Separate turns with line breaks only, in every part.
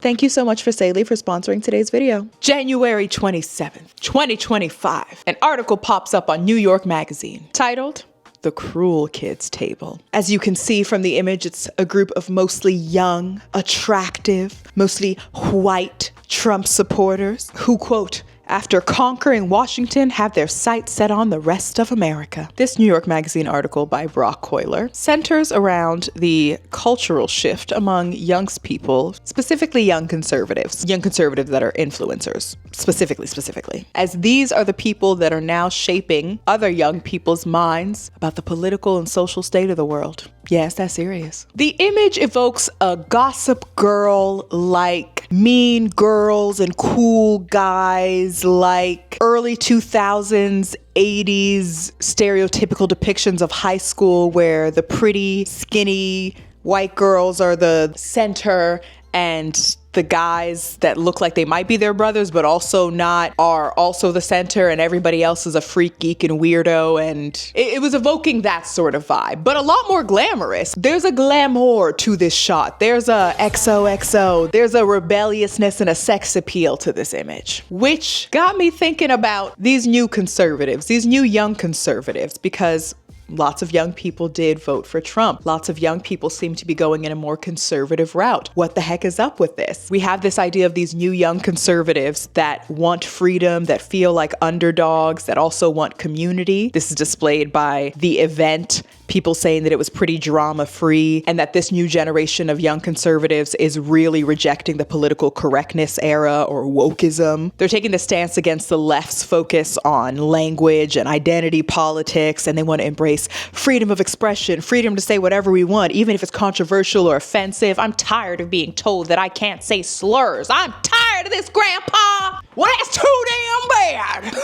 Thank you so much for Saley for sponsoring today's video. January 27th, 2025, an article pops up on New York Magazine titled, "The Cruel Kids Table." As you can see from the image, it's a group of mostly young, attractive, mostly white Trump supporters who, quote, "after conquering Washington, have their sights set on the rest of America." This New York Magazine article by Brock Coyler centers around the cultural shift among young people, specifically young conservatives that are influencers, specifically, as these are the people that are now shaping other young people's minds about the political and social state of the world. Yeah, it's that serious. The image evokes a Gossip Girl like Mean Girls and cool guys like early 2000s, 80s stereotypical depictions of high school where the pretty, skinny white girls are the center and the guys that look like they might be their brothers but also not are also the center, and everybody else is a freak, geek, and weirdo. And it was evoking that sort of vibe, but a lot more glamorous. There's a glamour to this shot. There's a XOXO. There's a rebelliousness and a sex appeal to this image, which got me thinking about these new conservatives, these new young conservatives, because lots of young people did vote for Trump. Lots of young people seem to be going in a more conservative route. What the heck is up with this? We have this idea of these new young conservatives that want freedom, that feel like underdogs, that also want community. This is displayed by the event, people saying that it was pretty drama-free, and that this new generation of young conservatives is really rejecting the political correctness era or wokeism. They're taking the stance against the left's focus on language and identity politics, and they want to embrace freedom of expression, freedom to say whatever we want, even if it's controversial or offensive. I'm tired of being told that I can't say slurs. I'm tired of this, Grandpa. Well, that's too damn bad.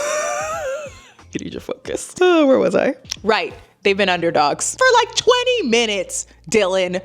You need your focus. Where was I? Right. They've been underdogs for like 20 minutes, Dylan.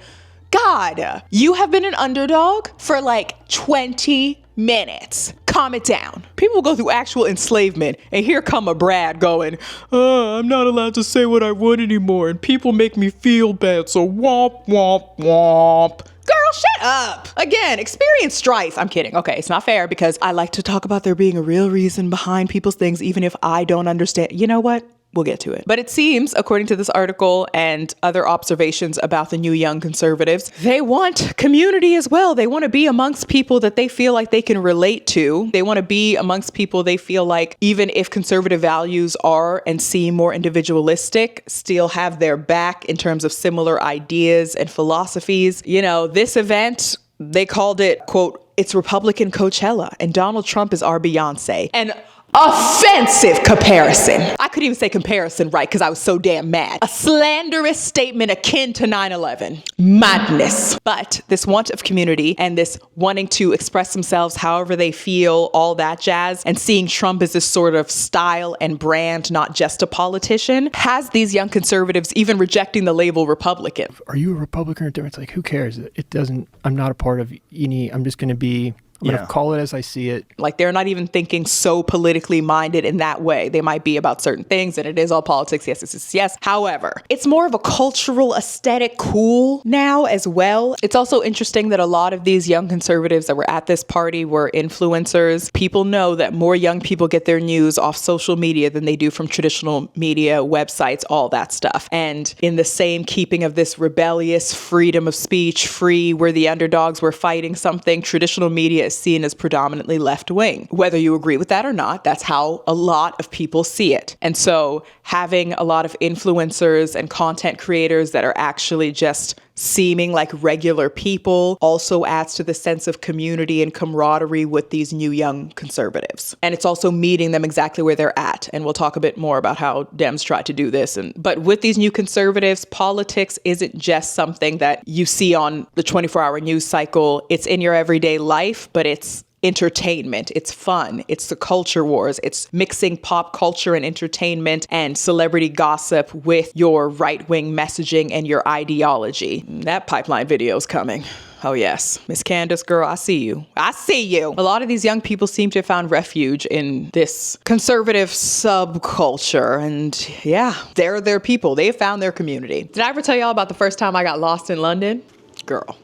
God, you have been an underdog for like 20 minutes. Calm it down. People go through actual enslavement, and here come a Brad going, I'm not allowed to say what I want anymore, and people make me feel bad, so womp, womp, womp. Girl, shut up. Again, experience strife. I'm kidding. Okay, it's not fair because I like to talk about there being a real reason behind people's things, even if I don't understand. You know what? We'll get to it. But it seems, according to this article and other observations about the new young conservatives, they want community as well. They want to be amongst people that they feel like they can relate to. They want to be amongst people they feel like, even if conservative values are and seem more individualistic, still have their back in terms of similar ideas and philosophies. You know, this event, they called it, quote, "It's Republican Coachella, and Donald Trump is our Beyonce." And offensive comparison. I couldn't even say comparison right because I was so damn mad. A slanderous statement akin to 9/11. Madness. But this want of community and this wanting to express themselves however they feel, all that jazz, and seeing Trump as this sort of style and brand, not just a politician, has these young conservatives even rejecting the label Republican.
Are you a Republican or Democrat? It's like, who cares? It doesn't, I'm not a part of any, I'm just going to be, I'm going to call it as I see it.
Like, they're not even thinking so politically minded in that way. They might be about certain things, and it is all politics. Yes. However, it's more of a cultural aesthetic cool now as well. It's also interesting that a lot of these young conservatives that were at this party were influencers. People know that more young people get their news off social media than they do from traditional media, websites, all that stuff. And in the same keeping of this rebellious freedom of speech, free, where the underdogs were fighting something, traditional media is seen as predominantly left-wing. Whether you agree with that or not, that's how a lot of people see it. And so having a lot of influencers and content creators that are actually just seeming like regular people also adds to the sense of community and camaraderie with these new young conservatives. And it's also meeting them exactly where they're at. And we'll talk a bit more about how Dems try to do this. But with these new conservatives, politics isn't just something that you see on the 24-hour news cycle. It's in your everyday life, but it's entertainment. It's fun. It's the culture wars. It's mixing pop culture and entertainment and celebrity gossip with your right-wing messaging and your ideology. That pipeline video is coming. Oh yes. Miss Candace, girl, I see you. I see you. A lot of these young people seem to have found refuge in this conservative subculture. And yeah, they're their people. They have found their community. Did I ever tell y'all about the first time I got lost in London? Girl.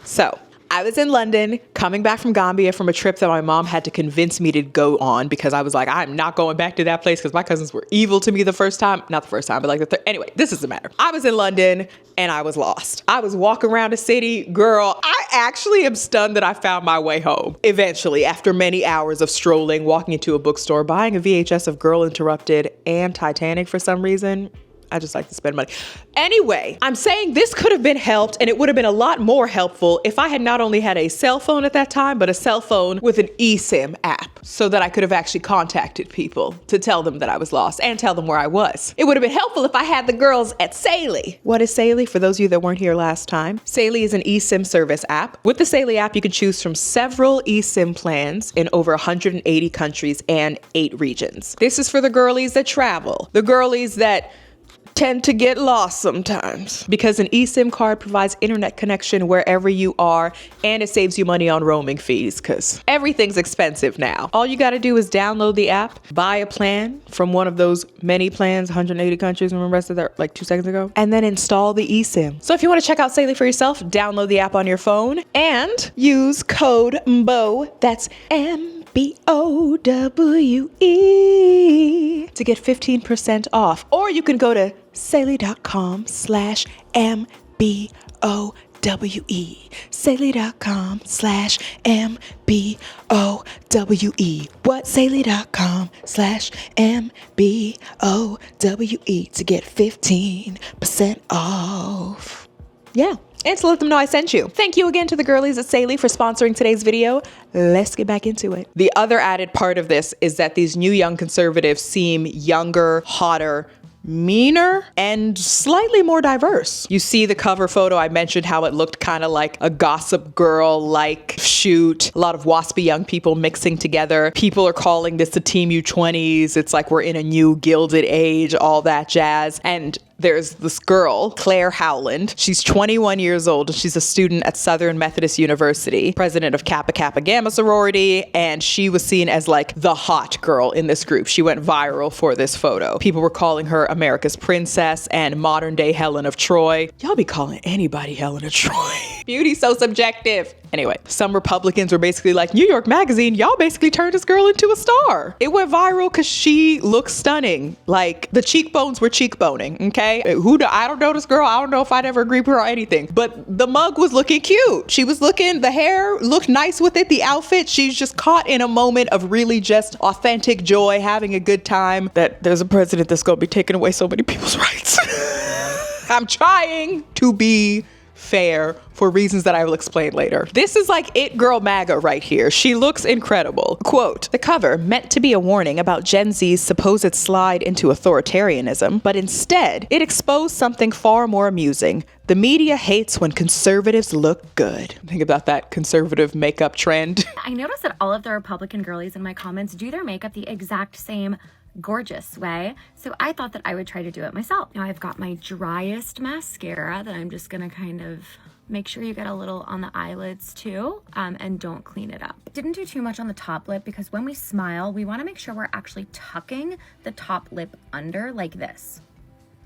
So I was in London, coming back from Gambia from a trip that my mom had to convince me to go on because I was like, I'm not going back to that place because my cousins were evil to me the first time. Not the first time, but like the third. Anyway, this doesn't matter. I was in London and I was lost. I was walking around the city. Girl, I actually am stunned that I found my way home. Eventually, after many hours of strolling, walking into a bookstore, buying a VHS of Girl Interrupted and Titanic for some reason. I just like to spend money. Anyway, I'm saying this could have been helped, and it would have been a lot more helpful if I had not only had a cell phone at that time, but a cell phone with an eSIM app so that I could have actually contacted people to tell them that I was lost and tell them where I was. It would have been helpful if I had the girls at Saley. What is Saley? For those of you that weren't here last time, Saley is an eSIM service app. With the Saley app, you can choose from several eSIM plans in over 180 countries and 8 regions. This is for the girlies that travel, the girlies that tend to get lost sometimes, because an eSIM card provides internet connection wherever you are, and it saves you money on roaming fees because everything's expensive now. All you got to do is download the app, buy a plan from one of those many plans, 180 countries, remember I said that like 2 seconds ago, and then install the eSIM. So if you want to check out Saley for yourself, download the app on your phone and use code MBOWE, that's MBOWE, to get 15% off. Or you can go to Saley.com/MBOWE. Saley.com/MBOWE. What? Saley.com/MBOWE to get 15% off. Yeah. And to let them know I sent you. Thank you again to the girlies at Saley for sponsoring today's video. Let's get back into it. The other added part of this is that these new young conservatives seem younger, hotter, meaner, and slightly more diverse. You see the cover photo, I mentioned how it looked kind of like a Gossip Girl-like shoot. A lot of waspy young people mixing together. People are calling this the Team U20s. It's like we're in a new gilded age, all that jazz. And there's this girl, Claire Howland. She's 21 years old and she's a student at Southern Methodist University, president of Kappa Kappa Gamma sorority, and she was seen as like the hot girl in this group. She went viral for this photo. People were calling her America's princess and modern day Helen of Troy. Y'all be calling anybody Helen of Troy. Beauty's so subjective. Anyway, some Republicans were basically like, New York Magazine, y'all basically turned this girl into a star. It went viral because she looks stunning. Like, the cheekbones were cheekboning, okay? I don't know this girl. I don't know if I'd ever agree with her or anything. But the mug was looking cute. She was looking, the hair looked nice with it, the outfit. She's just caught in a moment of really just authentic joy, having a good time, that there's a president that's gonna be taking away so many people's rights. I'm trying to be fair for reasons that I will explain later. This is like It Girl MAGA right here. She looks incredible. Quote, the cover meant to be a warning about Gen Z's supposed slide into authoritarianism, but instead it exposed something far more amusing. The media hates when conservatives look good. Think about that conservative makeup trend.
I noticed that all of the Republican girlies in my comments do their makeup the exact same gorgeous way, so I thought that I would try to do it myself. Now I've got my driest mascara that I'm just gonna kind of make sure you get a little on the eyelids too, and don't clean it up. Didn't do too much on the top lip because when we smile, we want to make sure we're actually tucking the top lip under like this.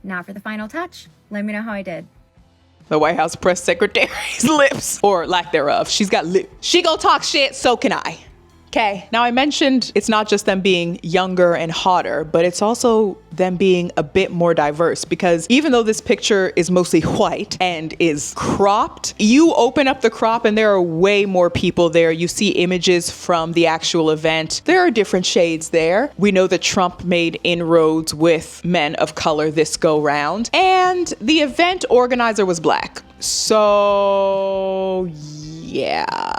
Now for the final touch, let me know how I did.
The White House press secretary's lips, or lack thereof. She's got lips. She gonna talk shit, so can I. Okay, now I mentioned it's not just them being younger and hotter, but it's also them being a bit more diverse, because even though this picture is mostly white and is cropped, you open up the crop and there are way more people there. You see images from the actual event. There are different shades there. We know that Trump made inroads with men of color this go round, and the event organizer was black. So yeah.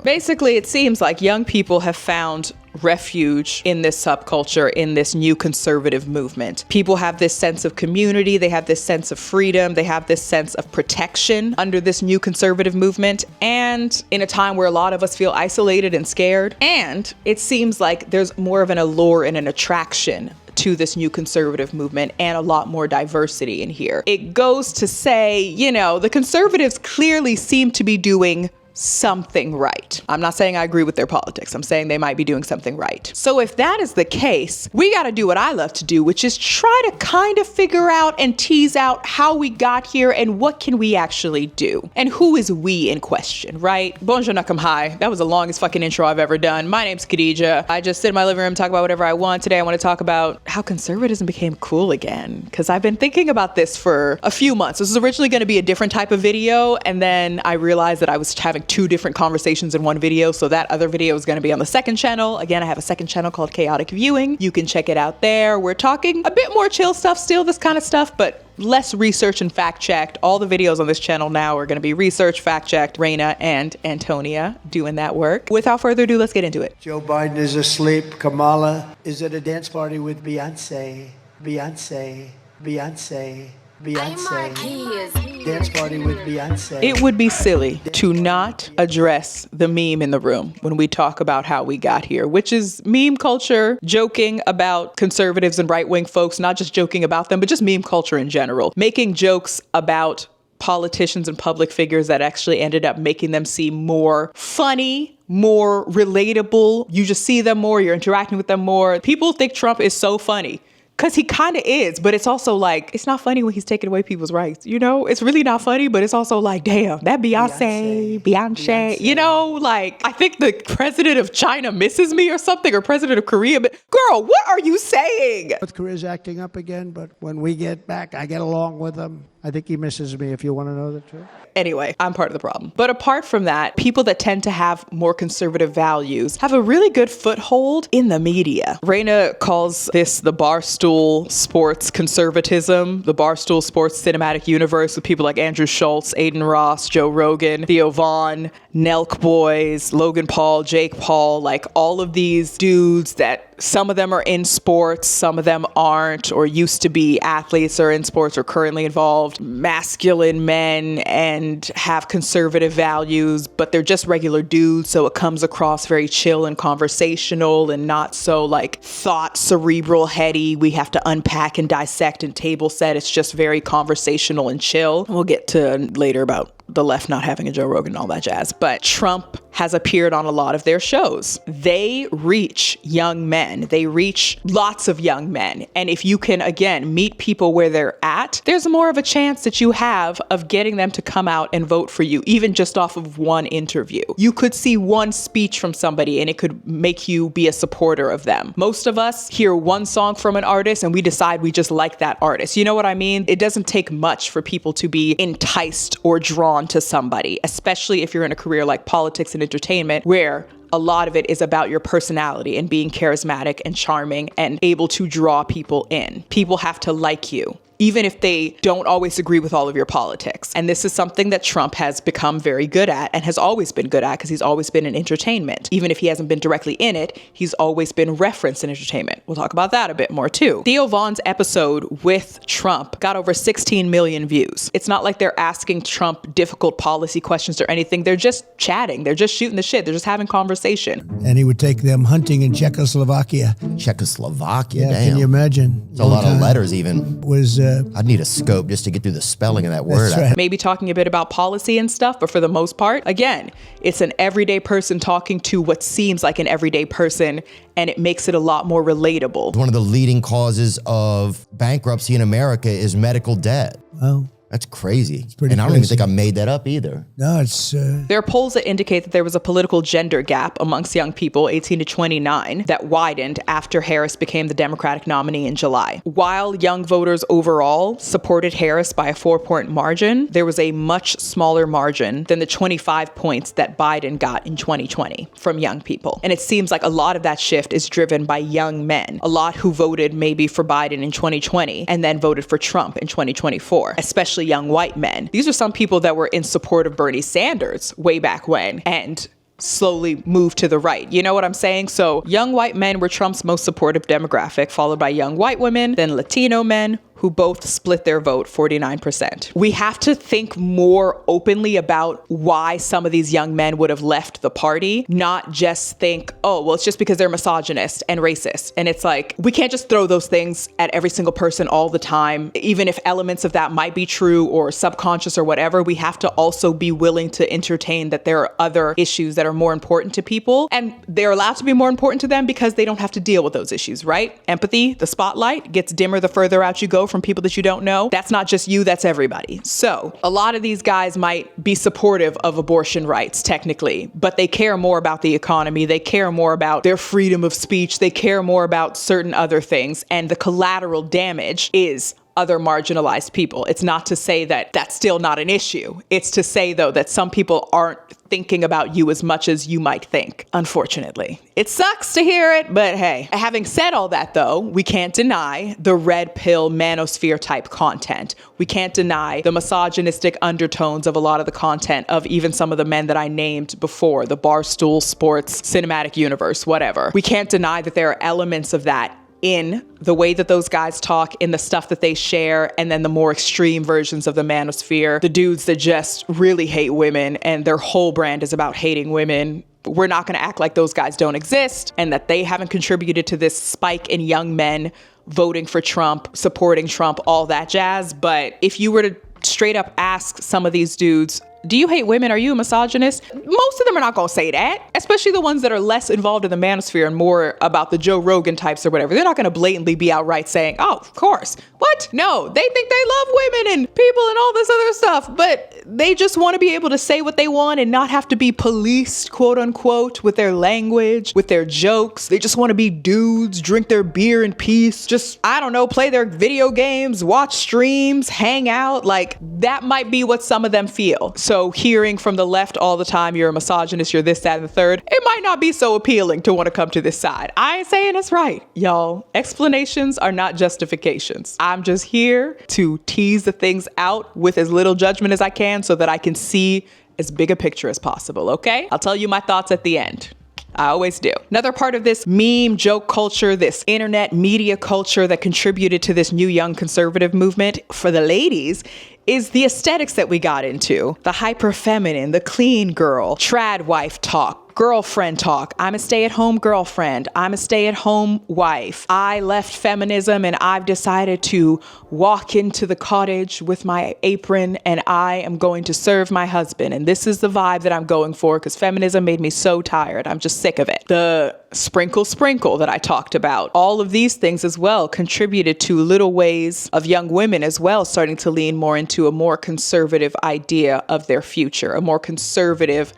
Basically, it seems like young people have found refuge in this subculture, in this new conservative movement. People have this sense of community, they have this sense of freedom, they have this sense of protection under this new conservative movement, and in a time where a lot of us feel isolated and scared. And it seems like there's more of an allure and an attraction to this new conservative movement, and a lot more diversity in here. It goes to say, you know, the conservatives clearly seem to be doing something right. I'm not saying I agree with their politics. I'm saying they might be doing something right. So if that is the case, we got to do what I love to do, which is try to kind of figure out and tease out how we got here and what can we actually do and who is we in question, right? Bonjour, nakam hai. That was the longest fucking intro I've ever done. My name's Khadija. I just sit in my living room, talk about whatever I want. Today I want to talk about how conservatism became cool again, because I've been thinking about this for a few months. This was originally going to be a different type of video, and then I realized that I was having two different conversations in one video, so that other video is going to be on the second channel. Again, I have a second channel called Chaotic Viewing. You can check it out there. We're talking a bit more chill stuff still, this kind of stuff, but less research and fact checked. All the videos on this channel now are going to be research, fact checked. Raina and Antonia doing that work. Without further ado, let's get into it.
Joe Biden is asleep. Kamala is at a dance party with Beyonce. Beyonce. Beyonce. Beyonce. Dance party with Beyonce.
It would be silly to not address the meme in the room when we talk about how we got here, which is meme culture, joking about conservatives and right-wing folks, not just joking about them, but just meme culture in general, making jokes about politicians and public figures that actually ended up making them seem more funny, more relatable. You just see them more, you're interacting with them more. People think Trump is so funny. Because he kind of is, but it's also like, it's not funny when he's taking away people's rights, you know? It's really not funny, but it's also like, damn, that Beyonce, you know? Like, I think the president of China misses me or something, or president of Korea, but girl, what are you saying?
North Korea's acting up again, but when we get back, I get along with him. I think he misses me, if you want to know the truth.
Anyway, I'm part of the problem. But apart from that, people that tend to have more conservative values have a really good foothold in the media. Raina calls this the Barstool sports conservatism, the Barstool sports cinematic universe with people like Andrew Schultz, Aiden Ross, Joe Rogan, Theo Vaughn, Nelk Boys, Logan Paul, Jake Paul, like all of these dudes that some of them are in sports, some of them aren't, or used to be athletes or in sports or currently involved, masculine men and have conservative values, but they're just regular dudes. So it comes across very chill and conversational and not so like thought, cerebral, heady. We have to unpack and dissect and table set. It's just very conversational and chill. We'll get to later about the left not having a Joe Rogan and all that jazz. But Trump has appeared on a lot of their shows. They reach young men. They reach lots of young men. And if you can, again, meet people where they're at, there's more of a chance that you have of getting them to come out and vote for you, even just off of one interview. You could see one speech from somebody and it could make you be a supporter of them. Most of us hear one song from an artist and we decide we just like that artist. You know what I mean? It doesn't take much for people to be enticed or drawn to somebody, especially if you're in a career like politics and entertainment, where a lot of it is about your personality and being charismatic and charming and able to draw people in. People have to like you, even if they don't always agree with all of your politics. And this is something that Trump has become very good at and has always been good at because he's always been in entertainment. Even if he hasn't been directly in it, he's always been referenced in entertainment. We'll talk about that a bit more too. Theo Vaughn's episode with Trump got over 16 million views. It's not like they're asking Trump difficult policy questions or anything. They're just chatting. They're just shooting the shit. They're just having conversation.
And he would take them hunting in Czechoslovakia.
Czechoslovakia,
Yeah,
damn.
can you imagine?
It's a lot of letters even.
Was
I'd need a scope just to get through the spelling of that word.
right.
Maybe talking a bit about policy and stuff, but for the most part, again, it's an everyday person talking to what seems like an everyday person, and it makes it a lot more relatable.
One of the leading causes of bankruptcy in America is medical debt.
Oh,
That's crazy.
pretty
And I don't even
crazy.
think I made that up either.
no, it's
There are polls that indicate that there was a political gender gap amongst young people 18 to 29 that widened after Harris became the Democratic nominee in July. While young voters overall supported Harris by a 4-point margin, there was a much smaller margin than the 25 points that Biden got in 2020 from young people. And it seems like a lot of that shift is driven by young men, a lot who voted maybe for Biden in 2020 and then voted for Trump in 2024, especially young white men. These are some people that were in support of Bernie Sanders way back when and slowly moved to the right. You know what I'm saying? So young white men were Trump's most supportive demographic, followed by young white women, then Latino men, who both split their vote 49%. We have to think more openly about why some of these young men would have left the party, not just think, oh, well, it's just because they're misogynist and racist. And it's like, we can't just throw those things at every single person all the time. Even if elements of that might be true or subconscious or whatever, we have to also be willing to entertain that there are other issues that are more important to people. And they're allowed to be more important to them because they don't have to deal with those issues, right? Empathy, the spotlight gets dimmer the further out you go from people that you don't know. That's not just you, that's everybody. So a lot of these guys might be supportive of abortion rights technically, but they care more about the economy. They care more about their freedom of speech. They care more about certain other things. And the collateral damage is other marginalized people. It's not to say that that's still not an issue. It's to say, though, that some people aren't thinking about you as much as you might think, unfortunately. It sucks to hear it, but hey. Having said all that, though, we can't deny the red pill manosphere type content. We can't deny the misogynistic undertones of a lot of the content of even some of the men that I named before, the Barstool Sports cinematic universe, whatever. We can't deny that there are elements of that in the way that those guys talk, in the stuff that they share, and then the more extreme versions of the manosphere, the dudes that just really hate women and their whole brand is about hating women. We're not going to act like those guys don't exist and that they haven't contributed to this spike in young men voting for Trump, supporting Trump, all that jazz. But if you were to straight up ask some of these dudes, do you hate women? Are you a misogynist? Most of them are not going to say that, especially the ones that are less involved in the manosphere and more about the Joe Rogan types or whatever. They're not going to blatantly be outright saying, oh, of course. What? No, they think they love women and people and all this other stuff, but they just want to be able to say what they want and not have to be policed, quote unquote, with their language, with their jokes. They just want to be dudes, drink their beer in peace, just, I don't know, play their video games, watch streams, hang out. Like, that might be what some of them feel. So hearing from the left all the time, you're a misogynist, you're this, that, and the third, it might not be so appealing to want to come to this side. I ain't saying it's right, y'all. Explanations are not justifications. I'm just here to tease the things out with as little judgment as I can so that I can see as big a picture as possible, okay? I'll tell you my thoughts at the end. I always do. Another part of this meme joke culture, this internet media culture that contributed to this new young conservative movement for the ladies is the aesthetics that we got into. The hyper feminine, the clean girl, trad wife talk, girlfriend talk. I'm a stay-at-home girlfriend. I'm a stay-at-home wife. I left feminism and I've decided to walk into the cottage with my apron and I am going to serve my husband. And this is the vibe that I'm going for because feminism made me so tired. I'm just sick of it. The sprinkle that I talked about. All of these things as well contributed to little ways of young women as well starting to lean more into a more conservative idea of their future, a more conservative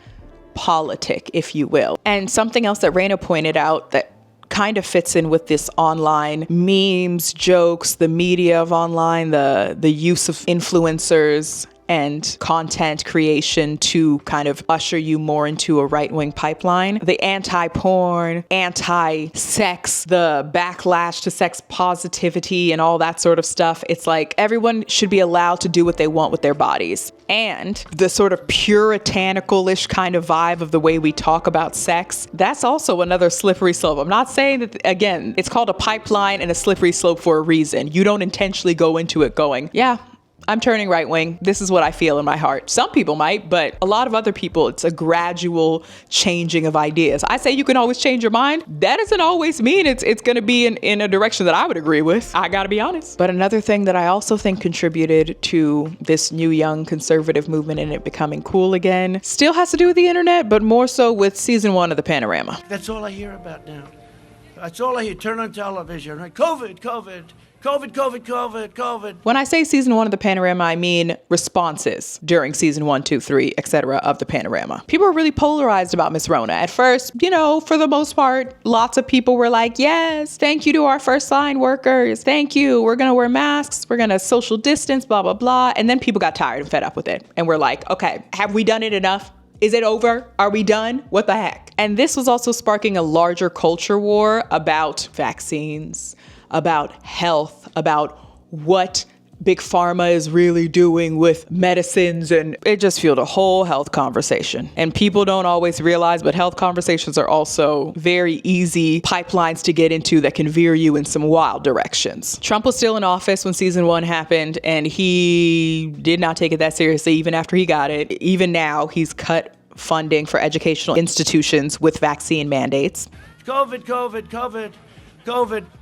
politic, if you will. And something else that Raina pointed out that kind of fits in with this online memes, jokes, the media of online, the use of influencers and content creation to kind of usher you more into a right-wing pipeline. The anti-porn, anti-sex, the backlash to sex positivity and all that sort of stuff. It's like everyone should be allowed to do what they want with their bodies. And the sort of puritanical-ish kind of vibe of the way we talk about sex, that's also another slippery slope. I'm not saying that, again, it's called a pipeline and a slippery slope for a reason. You don't intentionally go into it going, yeah, I'm turning right wing. This is what I feel in my heart. Some people might, but a lot of other people, it's a gradual changing of ideas. I say you can always change your mind. That doesn't always mean it's going to be in a direction that I would agree with. I got to be honest. But another thing that I also think contributed to this new young conservative movement and it becoming cool again still has to do with the internet, but more so with season 1 of the Panorama.
That's all I hear about now. That's all I hear. Turn on television. Right? COVID.
When I say season 1 of the Panorama, I mean responses during season 1, 2, 3, etc. of the Panorama. People are really polarized about Miss Rona. At first, for the most part, lots of people were like, yes, thank you to our first line workers. Thank you. We're going to wear masks. We're going to social distance, blah, blah, blah. And then people got tired and fed up with it. And we're like, okay, have we done it enough? Is it over? Are we done? What the heck? And this was also sparking a larger culture war about vaccines, about health, about what Big Pharma is really doing with medicines, and it just fueled a whole health conversation. And people don't always realize, but health conversations are also very easy pipelines to get into that can veer you in some wild directions. Trump was still in office when season 1 happened, and he did not take it that seriously even after he got it. Even now, he's cut funding for educational institutions with vaccine mandates.
COVID.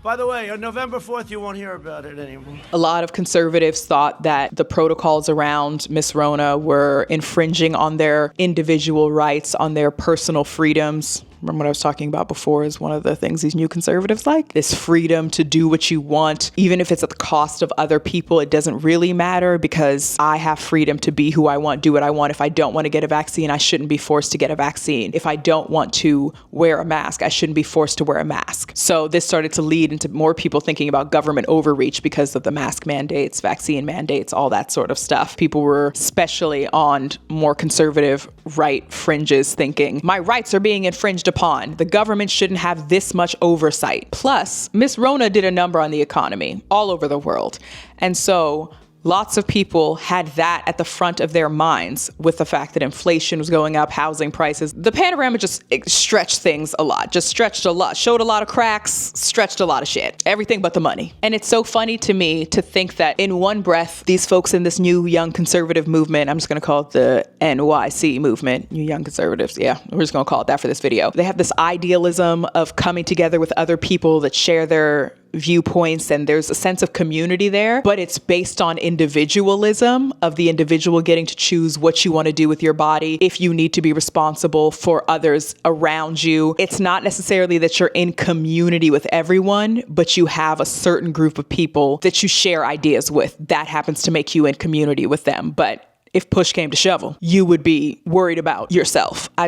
By the way, on November 4th, you won't hear about it anymore.
A lot of conservatives thought that the protocols around Miss Rona were infringing on their individual rights, on their personal freedoms. Remember what I was talking about before is one of the things these new conservatives like? This freedom to do what you want, even if it's at the cost of other people. It doesn't really matter because I have freedom to be who I want, do what I want. If I don't want to get a vaccine, I shouldn't be forced to get a vaccine. If I don't want to wear a mask, I shouldn't be forced to wear a mask. So this started to lead into more people thinking about government overreach because of the mask mandates, vaccine mandates, all that sort of stuff. People were especially on more conservative right fringes thinking, my rights are being infringed upon. The government shouldn't have this much oversight. Plus, Miss Rona did a number on the economy all over the world. And so lots of people had that at the front of their minds with the fact that inflation was going up, housing prices. The panorama just stretched things a lot, just stretched a lot, showed a lot of cracks, stretched a lot of shit, everything but the money. And it's so funny to me to think that in one breath, these folks in this new young conservative movement, I'm just going to call it the NYC movement, new young conservatives. Yeah, we're just going to call it that for this video. They have this idealism of coming together with other people that share their viewpoints, and there's a sense of community there, but it's based on individualism of the individual getting to choose what you want to do with your body. If you need to be responsible for others around you, it's not necessarily that you're in community with everyone, but you have a certain group of people that you share ideas with. That happens to make you in community with them. But if push came to shovel, you would be worried about yourself. I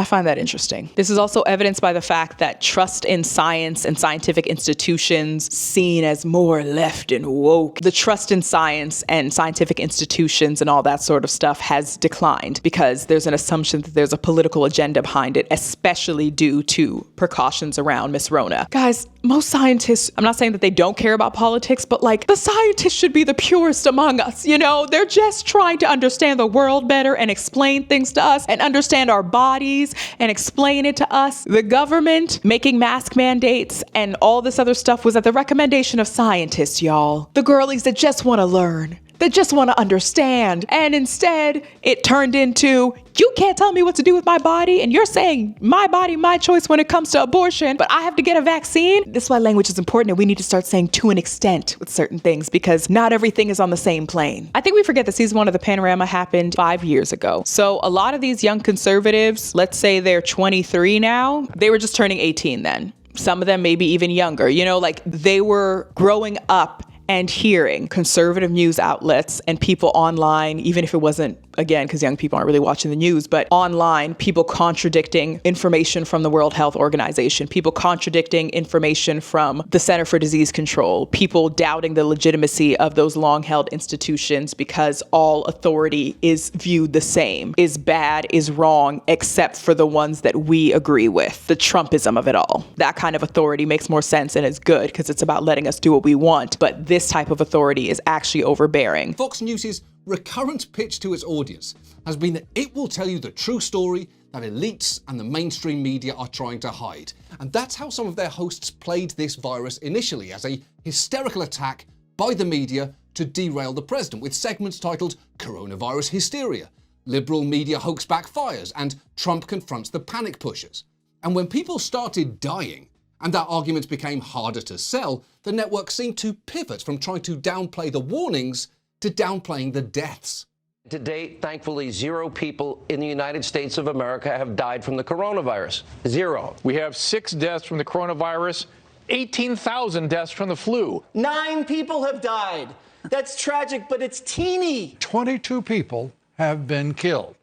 find that interesting. This is also evidenced by the fact that trust in science and scientific institutions seen as more left and woke. The trust in science and scientific institutions and all that sort of stuff has declined because there's an assumption that there's a political agenda behind it, especially due to precautions around Miss Rona. Guys, most scientists, I'm not saying that they don't care about politics, but like the scientists should be the purest among us, you know? They're just trying to understand the world better and explain things to us and understand our bodies and explain it to us. The government making mask mandates and all this other stuff was at the recommendation of scientists, y'all. The girlies that just want to learn, that just want to understand. And instead, it turned into, you can't tell me what to do with my body, and you're saying my body, my choice when it comes to abortion, but I have to get a vaccine. This is why language is important, and we need to start saying to an extent with certain things, because not everything is on the same plane. I think we forget that season 1 of the Panorama happened 5 years ago. So a lot of these young conservatives, let's say they're 23 now, they were just turning 18 then. Some of them maybe even younger, you know, like they were growing up and hearing conservative news outlets and people online, even if it wasn't, again, because young people aren't really watching the news, but online, people contradicting information from the World Health Organization, people contradicting information from the Center for Disease Control, people doubting the legitimacy of those long-held institutions because all authority is viewed the same, is bad, is wrong, except for the ones that we agree with. The Trumpism of it all. That kind of authority makes more sense and is good because it's about letting us do what we want, but this type of authority is actually overbearing.
Fox News' recurrent pitch to its audience has been that it will tell you the true story that elites and the mainstream media are trying to hide. And that's how some of their hosts played this virus initially, as a hysterical attack by the media to derail the president, with segments titled Coronavirus Hysteria, Liberal Media Hoax Backfires, and Trump Confronts the Panic Pushers. And when people started dying, and that argument became harder to sell, the network seemed to pivot from trying to downplay the warnings to downplaying the deaths.
To date, thankfully, 0 people in the United States of America have died from the coronavirus. 0.
We have 6 deaths from the coronavirus, 18,000 deaths from the flu.
9 people have died. That's tragic, but it's teeny.
22 people have been killed.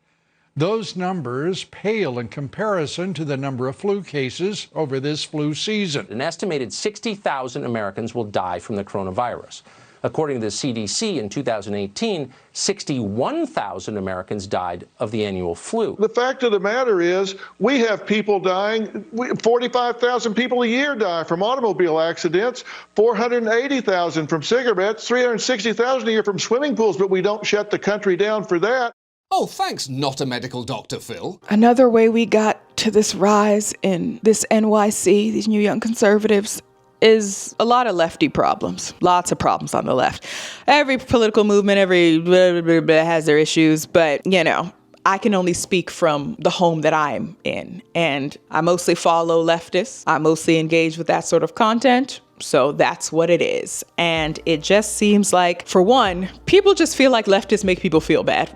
Those numbers pale in comparison to the number of flu cases over this flu season.
An estimated 60,000 Americans will die from the coronavirus. According to the CDC, in 2018, 61,000 Americans died of the annual flu.
The fact of the matter is, we have people dying. 45,000 people a year die from automobile accidents, 480,000 from cigarettes, 360,000 a year from swimming pools, but we don't shut the country down for that.
Oh, thanks, not a medical doctor, Phil.
Another way we got to this rise in this NYC, these new young conservatives, is a lot of lefty problems. Lots of problems on the left. Every political movement, every blah, blah, blah, has their issues, but, you know, I can only speak from the home that I'm in. And I mostly follow leftists. I mostly engage with that sort of content. So that's what it is. And it just seems like, for one, people just feel like leftists make people feel bad.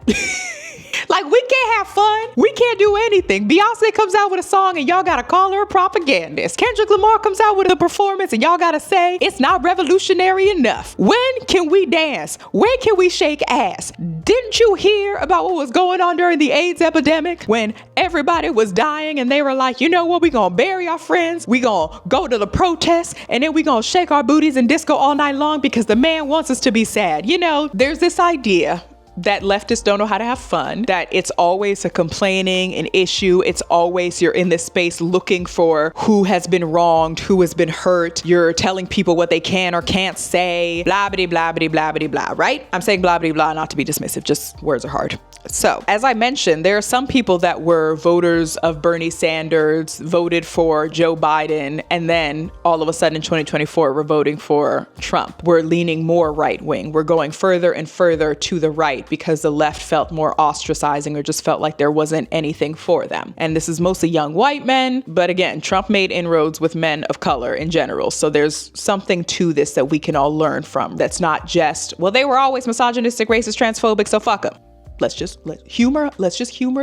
Like, we can't have fun. We can't do anything. Beyonce comes out with a song and y'all gotta call her a propagandist. Kendrick Lamar comes out with a performance and y'all gotta say it's not revolutionary enough. When can we dance? When can we shake ass? Didn't you hear about what was going on during the AIDS epidemic when everybody was dying and they were like, you know what, we gonna bury our friends, we gonna go to the protests, and then we gonna shake our booties and disco all night long because the man wants us to be sad. You know, there's this idea that leftists don't know how to have fun, that it's always a complaining, an issue. It's always you're in this space looking for who has been wronged, who has been hurt. You're telling people what they can or can't say, blah, blah, blah, blah, blah, blah, blah, right? I'm saying blah, blah, blah, not to be dismissive, just words are hard. So, as I mentioned, there are some people that were voters of Bernie Sanders, voted for Joe Biden, and then all of a sudden in 2024, we're voting for Trump. We're leaning more right wing. We're going further and further to the right because the left felt more ostracizing or just felt like there wasn't anything for them. And this is mostly young white men. But again, Trump made inroads with men of color in general. So there's something to this that we can all learn from. That's not just, well, they were always misogynistic, racist, transphobic, so fuck them. Let's just humor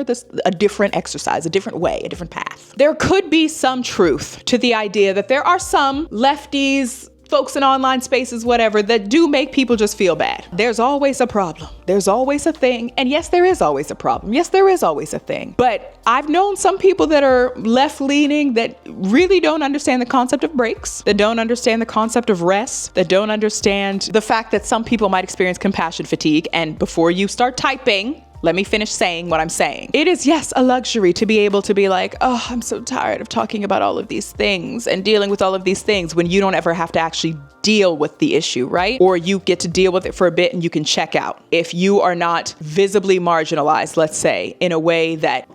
this, a different exercise, a different way, a different path. There could be some truth to the idea that there are some lefties, folks in online spaces, whatever, that do make people just feel bad. There's always a problem. There's always a thing. And yes, there is always a problem. Yes, there is always a thing. But I've known some people that are left-leaning that really don't understand the concept of breaks, that don't understand the concept of rest, that don't understand the fact that some people might experience compassion fatigue. And before you start typing, let me finish saying what I'm saying. It is, yes, a luxury to be able to be like, oh, I'm so tired of talking about all of these things and dealing with all of these things when you don't ever have to actually deal with the issue, right? Or you get to deal with it for a bit and you can check out. If you are not visibly marginalized, let's say, in a way that,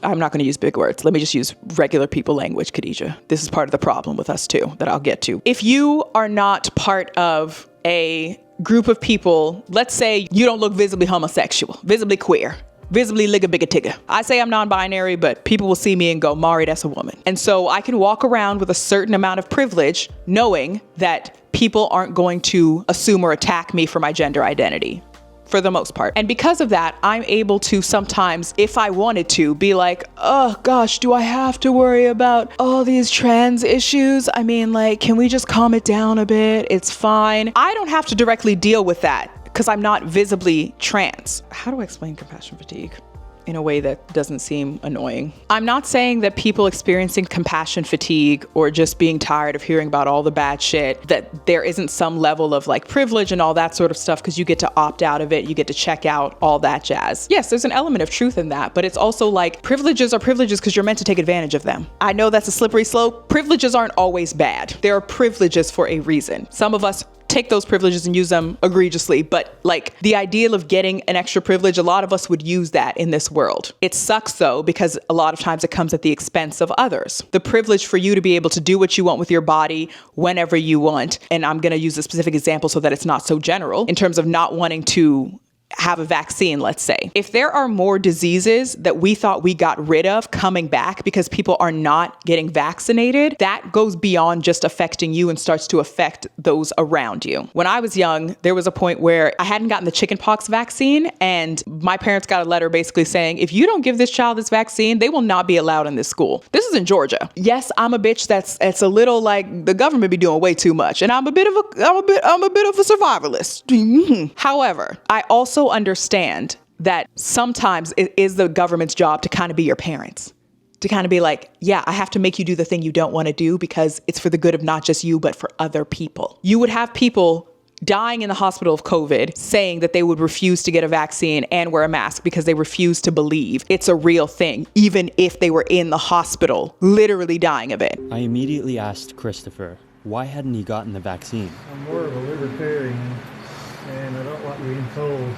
I'm not going to use big words. Let me just use regular people language, Khadija. This is part of the problem with us too, that I'll get to. If you are not part of a group of people, let's say you don't look visibly homosexual, visibly queer, visibly ligga bigga tigga. I say I'm non-binary, but people will see me and go, Mari, that's a woman. And so I can walk around with a certain amount of privilege, knowing that people aren't going to assume or attack me for my gender identity, for the most part. And because of that, I'm able to sometimes, if I wanted to, be like, oh gosh, do I have to worry about all these trans issues? I mean, like, can we just calm it down a bit? It's fine. I don't have to directly deal with that because I'm not visibly trans. How do I explain compassion fatigue in a way that doesn't seem annoying? I'm not saying that people experiencing compassion fatigue or just being tired of hearing about all the bad shit, that there isn't some level of like privilege and all that sort of stuff because you get to opt out of it, you get to check out, all that jazz. Yes, there's an element of truth in that, but it's also like privileges are privileges because you're meant to take advantage of them. I know that's a slippery slope. Privileges aren't always bad. There are privileges for a reason. Some of us take those privileges and use them egregiously, but like the ideal of getting an extra privilege, a lot of us would use that in this world. It sucks though, because a lot of times it comes at the expense of others. The privilege for you to be able to do what you want with your body whenever you want, and I'm gonna use a specific example so that it's not so general, in terms of not wanting to have a vaccine, let's say. If there are more diseases that we thought we got rid of coming back because people are not getting vaccinated, that goes beyond just affecting you and starts to affect those around you. When I was young, there was a point where I hadn't gotten the chickenpox vaccine, and my parents got a letter basically saying, if you don't give this child this vaccine, they will not be allowed in this school. This is in Georgia. Yes, I'm a bitch it's a little like the government be doing way too much, and I'm a bit of a survivalist. However, I also understand that sometimes it is the government's job to kind of be your parents, to kind of be like, yeah, I have to make you do the thing you don't want to do because it's for the good of not just you, but for other people. You would have people dying in the hospital of COVID, saying that they would refuse to get a vaccine and wear a mask because they refuse to believe it's a real thing, even if they were in the hospital, literally dying of it.
I immediately asked Christopher, why hadn't he gotten the vaccine?
I'm more of a libertarian, and I don't like being told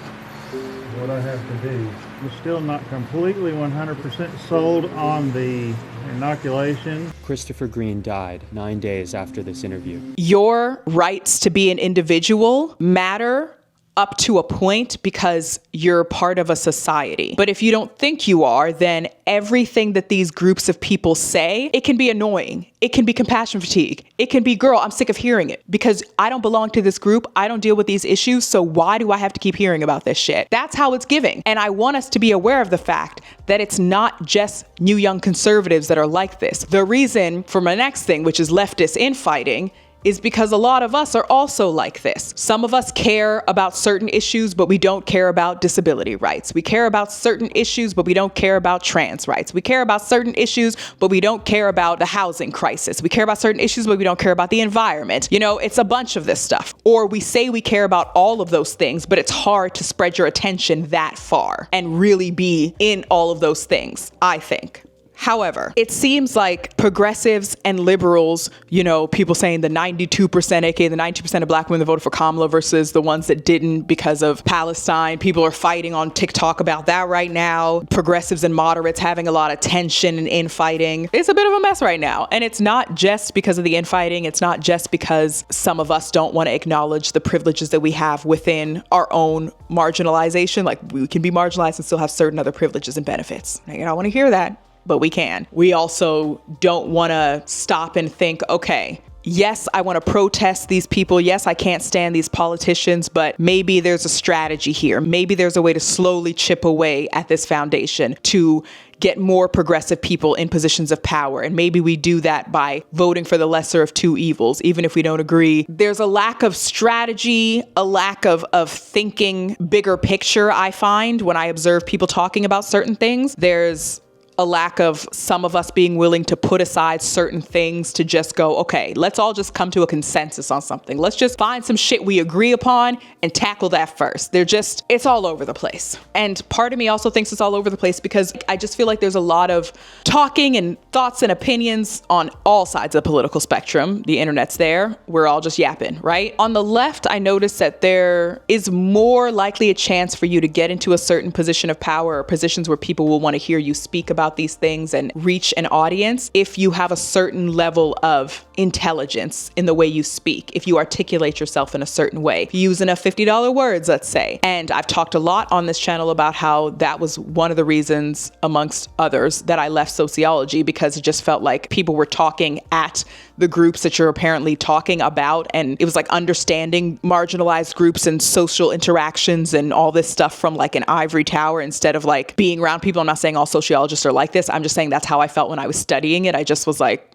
what I have to do. I'm still not completely 100% sold on the inoculation.
Christopher Green died 9 days after this interview.
Your rights to be an individual matter up to a point because you're part of a society. But if you don't think you are, then everything that these groups of people say, it can be annoying. It can be compassion fatigue. It can be, girl, I'm sick of hearing it because I don't belong to this group. I don't deal with these issues. So why do I have to keep hearing about this shit? That's how it's giving. And I want us to be aware of the fact that it's not just new young conservatives that are like this. The reason for my next thing, which is leftist infighting, is because a lot of us are also like this. Some of us care about certain issues, but we don't care about disability rights. We care about certain issues, but we don't care about trans rights. We care about certain issues, but we don't care about the housing crisis. We care about certain issues, but we don't care about the environment. You know, it's a bunch of this stuff. Or we say we care about all of those things, but it's hard to spread your attention that far and really be in all of those things, I think. However, it seems like progressives and liberals, you know, people saying the 92%, aka the 92% of black women that voted for Kamala versus the ones that didn't because of Palestine. People are fighting on TikTok about that right now. Progressives and moderates having a lot of tension and infighting. It's a bit of a mess right now. And it's not just because of the infighting. It's not just because some of us don't want to acknowledge the privileges that we have within our own marginalization. Like, we can be marginalized and still have certain other privileges and benefits. I don't want to hear that, but we can. We also don't want to stop and think, okay, yes, I want to protest these people. Yes, I can't stand these politicians, but maybe there's a strategy here. Maybe there's a way to slowly chip away at this foundation to get more progressive people in positions of power. And maybe we do that by voting for the lesser of two evils, even if we don't agree. There's a lack of strategy, a lack of thinking bigger picture, I find, when I observe people talking about certain things. There's a lack of some of us being willing to put aside certain things to just go, okay, let's all just come to a consensus on something. Let's just find some shit we agree upon and tackle that first. It's all over the place. And part of me also thinks it's all over the place because I just feel like there's a lot of talking and thoughts and opinions on all sides of the political spectrum. The internet's there. We're all just yapping, right? On the left, I noticed that there is more likely a chance for you to get into a certain position of power or positions where people will want to hear you speak about these things and reach an audience if you have a certain level of intelligence in the way you speak, if you articulate yourself in a certain way, if you use enough $50 words, let's say. And I've talked a lot on this channel about how that was one of the reasons, amongst others, that I left sociology, because it just felt like people were talking at the groups that you're apparently talking about. And it was like understanding marginalized groups and social interactions and all this stuff from like an ivory tower instead of like being around people. I'm not saying all sociologists are like this. I'm just saying that's how I felt when I was studying it. I just was like,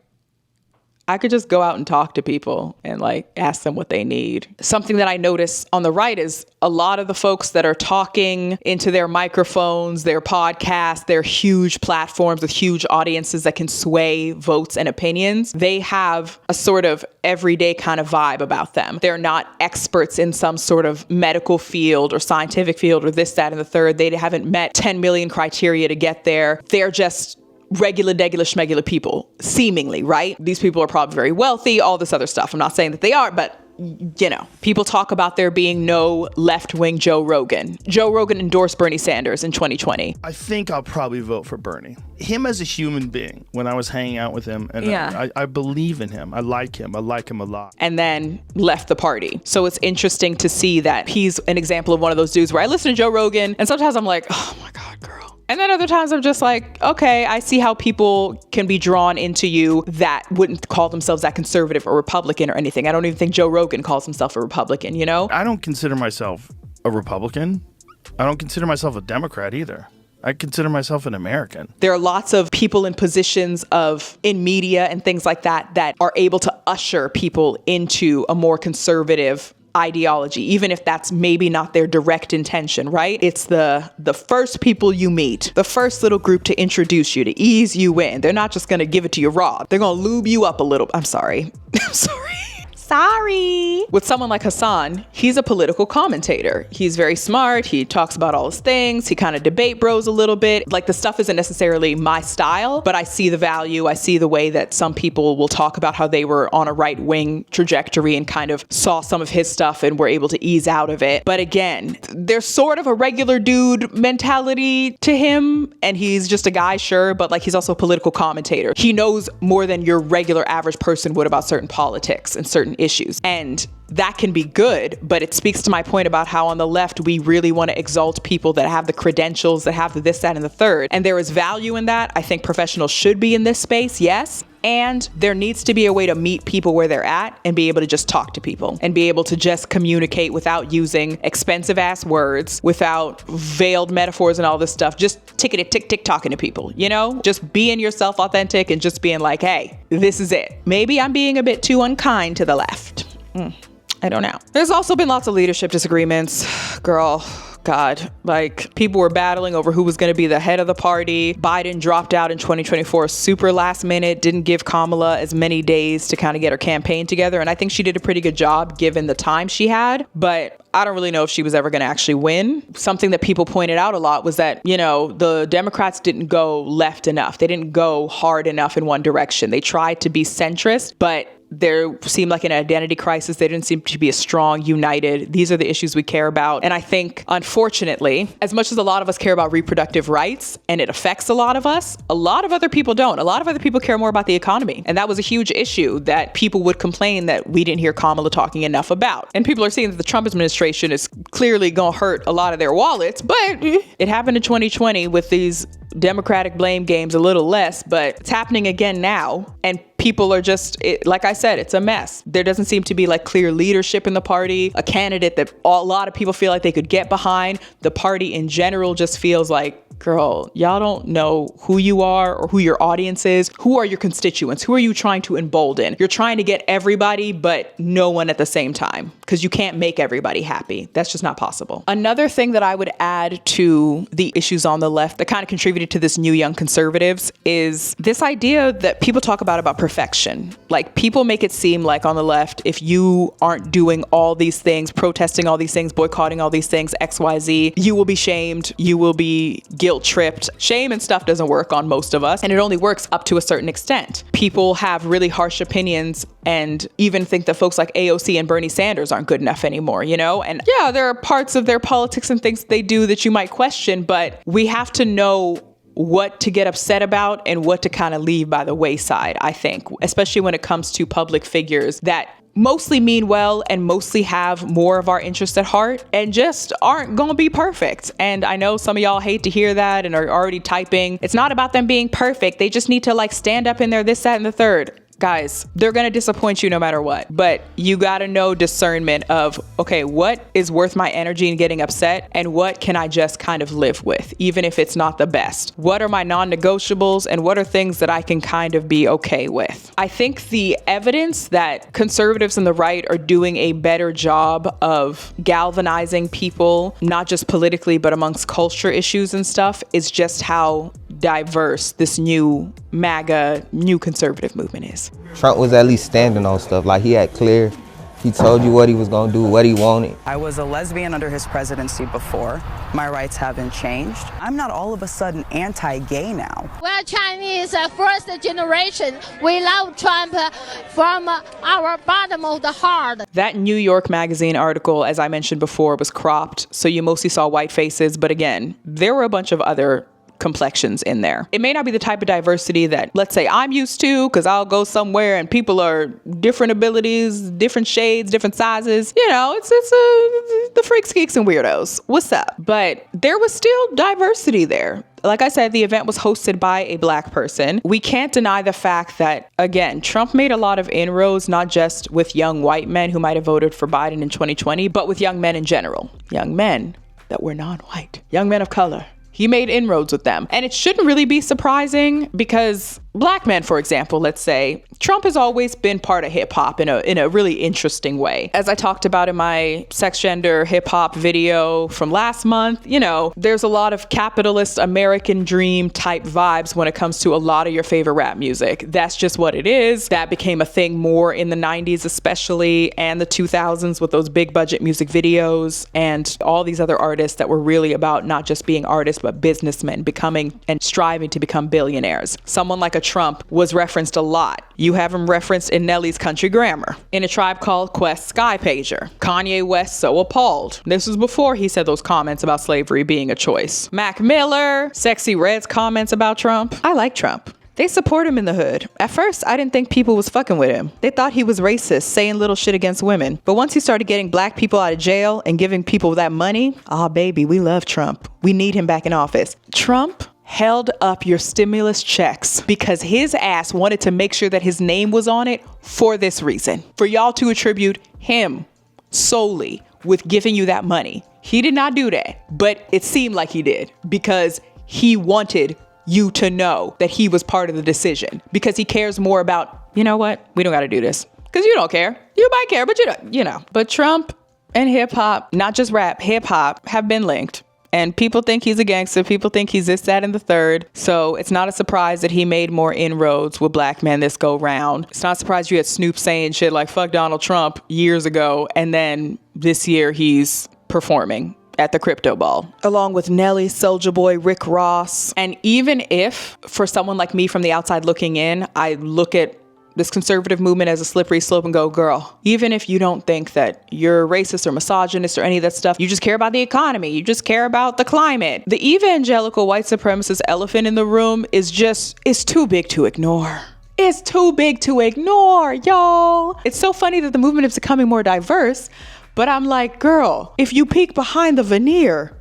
I could just go out and talk to people and like ask them what they need. Something that I notice on the right is a lot of the folks that are talking into their microphones, their podcasts, their huge platforms with huge audiences that can sway votes and opinions. They have a sort of everyday kind of vibe about them. They're not experts in some sort of medical field or scientific field or this, that, and the third. They haven't met 10 million criteria to get there. They're just regular, degular, schmegular people, seemingly, right? These people are probably very wealthy, all this other stuff. I'm not saying that they are, but you know, people talk about there being no left-wing Joe Rogan. Joe Rogan endorsed Bernie Sanders in 2020.
I think I'll probably vote for Bernie. Him as a human being, when I was hanging out with him, and I believe in him. I like him a lot.
And then left the party. So it's interesting to see that he's an example of one of those dudes where I listen to Joe Rogan and sometimes I'm like, oh my God, girl. And then other times I'm just like, okay, I see how people can be drawn into you that wouldn't call themselves that conservative or Republican or anything. I don't even think Joe Rogan calls himself a Republican, you know?
I don't consider myself a Republican. I don't consider myself a Democrat either. I consider myself an American.
There are lots of people in positions in media and things like that that are able to usher people into a more conservative ideology, even if that's maybe not their direct intention, right? It's the first people you meet, the first little group to introduce you, to ease you in. They're not just going to give it to you raw. They're going to lube you up a little. I'm sorry. Sorry. With someone like Hassan, he's a political commentator. He's very smart. He talks about all his things. He kind of debate bros a little bit. Like, the stuff isn't necessarily my style, but I see the value. I see the way that some people will talk about how they were on a right-wing trajectory and kind of saw some of his stuff and were able to ease out of it. But again, there's sort of a regular dude mentality to him, and he's just a guy, sure, but like, he's also a political commentator. He knows more than your regular average person would about certain politics and certain issues. And that can be good, but it speaks to my point about how on the left, we really want to exalt people that have the credentials, that have the this, that, and the third. And there is value in that. I think professionals should be in this space, yes. And there needs to be a way to meet people where they're at and be able to just talk to people and be able to just communicate without using expensive ass words, without veiled metaphors and all this stuff. Just tick talking to people, you know, just being yourself authentic and just being like, hey, this is it. Maybe I'm being a bit too unkind to the left. I don't know. There's also been lots of leadership disagreements. Girl, God, like, people were battling over who was going to be the head of the party. Biden dropped out in 2024 super last minute, didn't give Kamala as many days to kind of get her campaign together. And I think she did a pretty good job given the time she had. But I don't really know if she was ever going to actually win. Something that people pointed out a lot was that, you know, the Democrats didn't go left enough. They didn't go hard enough in one direction. They tried to be centrist, but there seemed like an identity crisis. They didn't seem to be a strong, united, these are the issues we care about. And I think, unfortunately, as much as a lot of us care about reproductive rights, and it affects a lot of us, a lot of other people don't. A lot of other people care more about the economy. And that was a huge issue that people would complain that we didn't hear Kamala talking enough about. And people are seeing that the Trump administration is clearly going to hurt a lot of their wallets, but it happened in 2020 with these Democratic blame games a little less, but it's happening again now. And people are just, like I said, it's a mess. There doesn't seem to be like clear leadership in the party, a candidate that a lot of people feel like they could get behind. The party in general just feels like, girl, y'all don't know who you are or who your audience is. Who are your constituents? Who are you trying to embolden? You're trying to get everybody, but no one at the same time, because you can't make everybody happy. That's just not possible. Another thing that I would add to the issues on the left that kind of contributed to this new young conservatives is this idea that people talk about perfection. Like, people make it seem like on the left, if you aren't doing all these things, protesting all these things, boycotting all these things, XYZ, you will be shamed, you will be guilt-tripped. Shame and stuff doesn't work on most of us, and it only works up to a certain extent. People have really harsh opinions and even think that folks like AOC and Bernie Sanders aren't good enough anymore, you know? And yeah, there are parts of their politics and things they do that you might question, but we have to know what to get upset about and what to kind of leave by the wayside, I think, especially when it comes to public figures that mostly mean well and mostly have more of our interests at heart and just aren't gonna be perfect. And I know some of y'all hate to hear that and are already typing, it's not about them being perfect. They just need to like stand up in their this, that, and the third. Guys, they're going to disappoint you no matter what, but you got to know discernment of, okay, what is worth my energy and getting upset and what can I just kind of live with, even if it's not the best? What are my non-negotiables and what are things that I can kind of be okay with? I think the evidence that conservatives and the right are doing a better job of galvanizing people, not just politically, but amongst culture issues and stuff, is just how diverse this new MAGA, new conservative movement is.
Trump was at least standing on stuff. Like, he had clear, he told you what he was gonna do, what he wanted.
I was a lesbian under his presidency before. My rights haven't changed. I'm not all of a sudden anti-gay now.
We're Chinese, first generation. We love Trump from our bottom of the heart.
That New York Magazine article, as I mentioned before, was cropped, so you mostly saw white faces, but again, there were a bunch of other complexions in there. It may not be the type of diversity that, let's say, I'm used to, because I'll go somewhere and people are different abilities, different shades, different sizes. You know, it's the freaks, geeks, and weirdos. What's up? But there was still diversity there. Like I said, the event was hosted by a Black person. We can't deny the fact that, again, Trump made a lot of inroads, not just with young white men who might have voted for Biden in 2020, but with young men in general. Young men that were non-white. Young men of color. He made inroads with them. And it shouldn't really be surprising because black men, for example, let's say, Trump has always been part of hip hop in a really interesting way. As I talked about in my sex, gender, hip hop video from last month, you know, there's a lot of capitalist American dream type vibes when it comes to a lot of your favorite rap music. That's just what it is. That became a thing more in the 90s especially, and the 2000s with those big budget music videos and all these other artists that were really about not just being artists, but businessmen becoming and striving to become billionaires. Someone like a Trump was referenced a lot. You have him referenced in Nelly's Country Grammar, in A Tribe Called Quest Sky Pager. Kanye West So Appalled. This was before he said those comments about slavery being a choice. Mac Miller, Sexy Red's comments about Trump. I like Trump. They support him in the hood. At first, I didn't think people was fucking with him. They thought he was racist, saying little shit against women. But once he started getting black people out of jail and giving people that money, baby, we love Trump. We need him back in office. Trump held up your stimulus checks because his ass wanted to make sure that his name was on it for this reason. For y'all to attribute him solely with giving you that money. He did not do that, but it seemed like he did because he wanted you to know that he was part of the decision, because he cares more about, you know what, we don't got to do this because you don't care. You might care, but you know. But Trump and hip hop, not just rap, hip hop, have been linked. And people think he's a gangster. People think he's this, that, and the third. So it's not a surprise that he made more inroads with black men this go round. It's not a surprise you had Snoop saying shit like fuck Donald Trump years ago. And then this year he's performing at the crypto ball, along with Nelly, Soulja Boy, Rick Ross. And even if, for someone like me from the outside looking in, I look at this conservative movement as a slippery slope and go, girl, even if you don't think that you're racist or misogynist or any of that stuff, you just care about the economy. You just care about the climate. The evangelical white supremacist elephant in the room is too big to ignore. It's too big to ignore, y'all. It's so funny that the movement is becoming more diverse, but I'm like, girl, if you peek behind the veneer,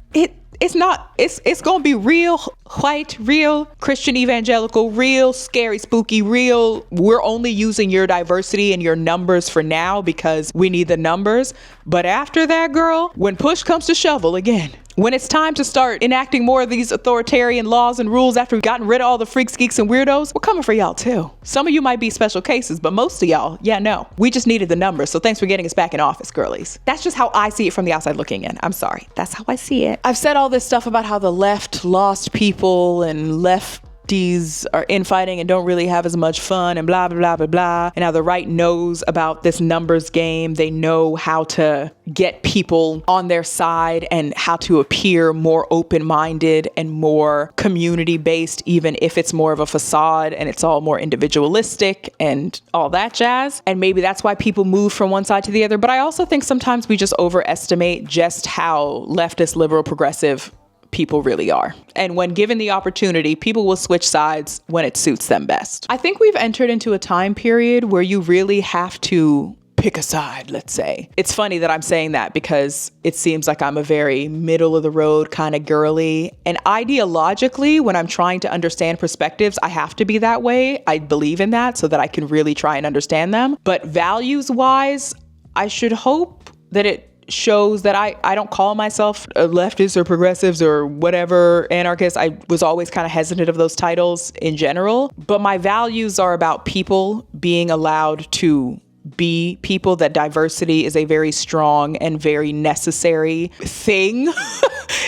it's gonna be real white, real Christian evangelical, real scary, spooky, real. We're only using your diversity and your numbers for now because we need the numbers. But after that, girl, when push comes to shovel again, when it's time to start enacting more of these authoritarian laws and rules after we've gotten rid of all the freaks, geeks, and weirdos, we're coming for y'all too. Some of you might be special cases, but most of y'all, no. We just needed the numbers, so thanks for getting us back in office, girlies. That's just how I see it from the outside looking in. I'm sorry. That's how I see it. I've said all this stuff about how the left lost people and lefties are infighting and don't really have as much fun and blah, blah, blah, blah, blah. And how the right knows about this numbers game. They know how to get people on their side and how to appear more open-minded and more community-based, even if it's more of a facade and it's all more individualistic and all that jazz. And maybe that's why people move from one side to the other. But I also think sometimes we just overestimate just how leftist, liberal, progressive people really are. And when given the opportunity, people will switch sides when it suits them best. I think we've entered into a time period where you really have to pick a side, let's say. It's funny that I'm saying that because it seems like I'm a very middle of the road kind of girly. And ideologically, when I'm trying to understand perspectives, I have to be that way. I believe in that so that I can really try and understand them. But values wise, I should hope that it shows that I don't call myself a leftist or progressives or whatever, anarchist. I was always kind of hesitant of those titles in general. But my values are about people being allowed to be people, that diversity is a very strong and very necessary thing.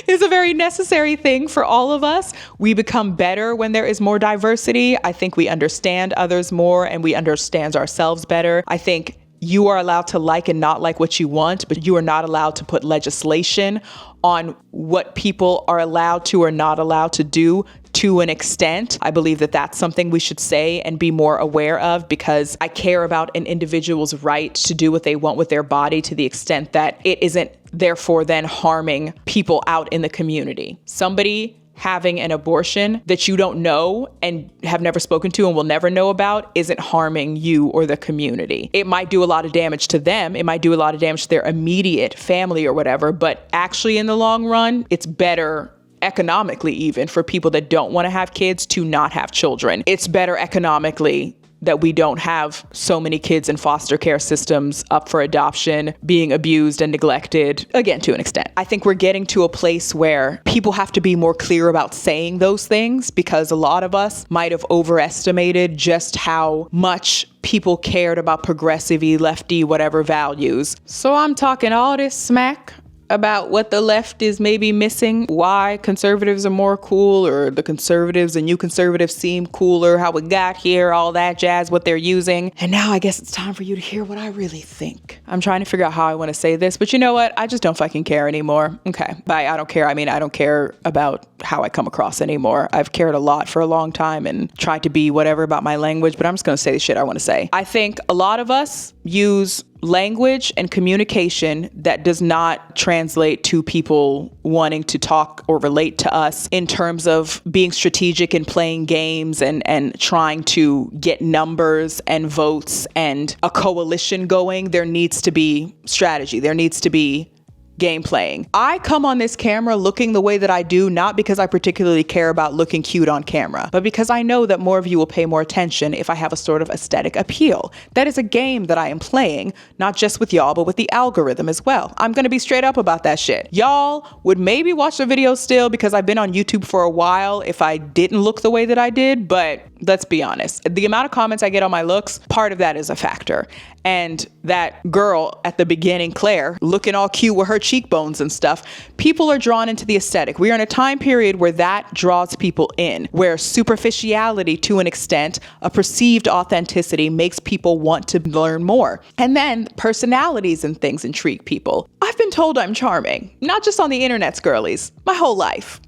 Is a very necessary thing for all of us. We become better when there is more diversity. I think we understand others more and we understand ourselves better. I think you are allowed to like and not like what you want, but you are not allowed to put legislation on what people are allowed to or not allowed to do to an extent. I believe that that's something we should say and be more aware of, because I care about an individual's right to do what they want with their body to the extent that it isn't therefore then harming people out in the community. Somebody having an abortion that you don't know and have never spoken to and will never know about isn't harming you or the community. It might do a lot of damage to them. It might do a lot of damage to their immediate family or whatever, but actually in the long run, it's better economically even for people that don't want to have kids to not have children. It's better economically that we don't have so many kids in foster care systems up for adoption, being abused and neglected, again, to an extent. I think we're getting to a place where people have to be more clear about saying those things, because a lot of us might have overestimated just how much people cared about progressive-y, lefty, whatever values. So I'm talking all this smack about what the left is maybe missing, why conservatives are more cool, or the conservatives and new conservatives seem cooler, how it got here, all that jazz, what they're using. And now I guess it's time for you to hear what I really think. I'm trying to figure out how I want to say this, but you know what? I just don't fucking care anymore. Okay. By I don't care, I mean I don't care about how I come across anymore. I've cared a lot for a long time and tried to be whatever about my language, but I'm just going to say the shit I want to say. I think a lot of us use language and communication that does not translate to people wanting to talk or relate to us in terms of being strategic and playing games and trying to get numbers and votes and a coalition going. There needs to be strategy. There needs to be game playing. I come on this camera looking the way that I do, not because I particularly care about looking cute on camera, but because I know that more of you will pay more attention if I have a sort of aesthetic appeal. That is a game that I am playing, not just with y'all, but with the algorithm as well. I'm gonna be straight up about that shit. Y'all would maybe watch the video still because I've been on YouTube for a while if I didn't look the way that I did, but let's be honest. The amount of comments I get on my looks, part of that is a factor. And that girl at the beginning, Claire, looking all cute with her cheekbones and stuff, people are drawn into the aesthetic. We are in a time period where that draws people in, where superficiality to an extent, a perceived authenticity makes people want to learn more. And then personalities and things intrigue people. I've been told I'm charming, not just on the internet's girlies, my whole life.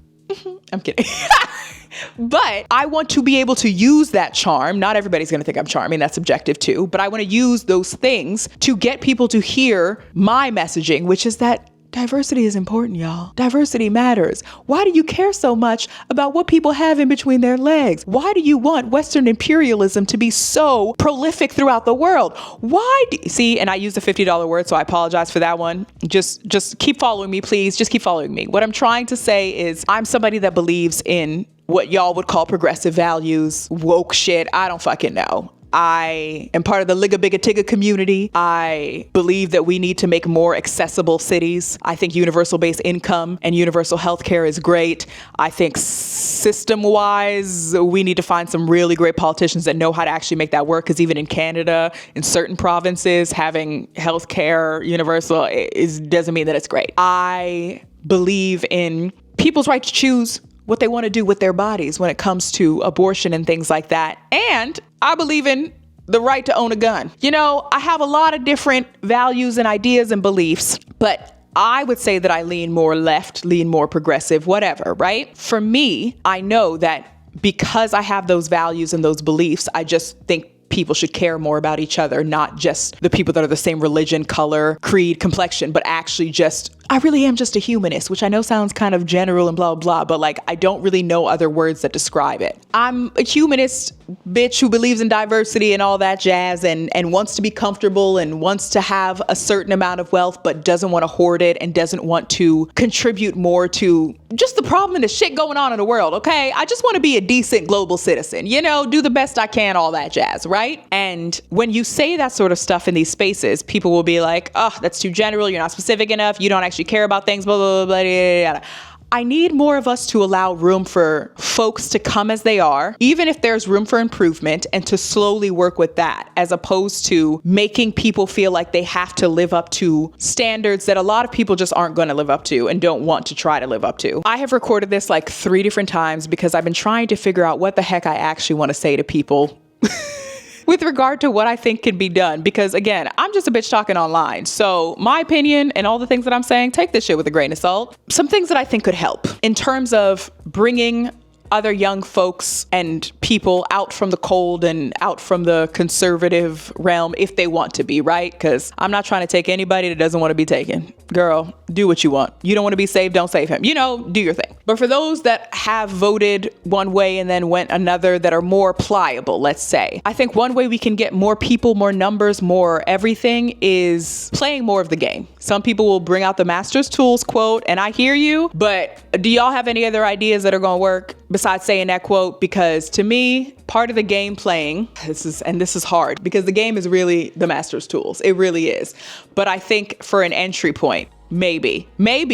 I'm kidding. But I want to be able to use that charm. Not everybody's going to think I'm charming. That's subjective too. But I want to use those things to get people to hear my messaging, which is that diversity is important, y'all. Diversity matters. Why do you care so much about what people have in between their legs? Why do you want Western imperialism to be so prolific throughout the world? Why do see, and I used a $50 word, so I apologize for that one. Just keep following me, please. Just keep following me. What I'm trying to say is I'm somebody that believes in what y'all would call progressive values, woke shit. I don't fucking know. I am part of the Ligga Bigga Tigga community. I believe that we need to make more accessible cities. I think universal base income and universal healthcare is great. I think system-wise, we need to find some really great politicians that know how to actually make that work, because even in Canada, in certain provinces, having healthcare universal doesn't mean that it's great. I believe in people's right to choose what they want to do with their bodies when it comes to abortion and things like that. And I believe in the right to own a gun. You know, I have a lot of different values and ideas and beliefs, but I would say that I lean more left, lean more progressive, whatever, right? For me, I know that because I have those values and those beliefs, I just think people should care more about each other, not just the people that are the same religion, color, creed, complexion, but actually just, I really am just a humanist, which I know sounds kind of general and blah, blah, but like, I don't really know other words that describe it. I'm a humanist bitch who believes in diversity and all that jazz and wants to be comfortable and wants to have a certain amount of wealth, but doesn't want to hoard it and doesn't want to contribute more to just the problem and the shit going on in the world, okay? I just want to be a decent global citizen, you know, do the best I can, all that jazz, right? And when you say that sort of stuff in these spaces, people will be like, oh, that's too general, you're not specific enough, you don't actually care about things, blah, blah, blah, blah, blah, blah. I need more of us to allow room for folks to come as they are, even if there's room for improvement, and to slowly work with that, as opposed to making people feel like they have to live up to standards that a lot of people just aren't going to live up to and don't want to try to live up to. I have recorded this like 3 different times because I've been trying to figure out what the heck I actually want to say to people with regard to what I think can be done. Because again, I'm just a bitch talking online. So my opinion and all the things that I'm saying, take this shit with a grain of salt. Some things that I think could help in terms of bringing other young folks and people out from the cold and out from the conservative realm if they want to be, right? Because I'm not trying to take anybody that doesn't want to be taken. Girl, do what you want. You don't want to be saved, don't save him. You know, do your thing. But for those that have voted one way and then went another that are more pliable, let's say, I think one way we can get more people, more numbers, more everything is playing more of the game. Some people will bring out the master's tools quote, and I hear you, but do y'all have any other ideas that are going to work besides saying that quote? Because to me, part of the game playing, this is hard because the game is really the master's tools. It really is. But I think for an entry point, maybe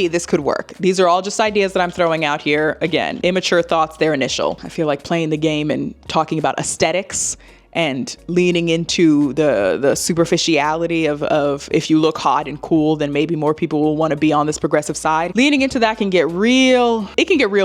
this could work. These are all just ideas that I'm throwing out here. Again, immature thoughts, they're initial. I feel like playing the game and talking about aesthetics and leaning into the superficiality of if you look hot and cool, then maybe more people will want to be on this progressive side. Leaning into that can get real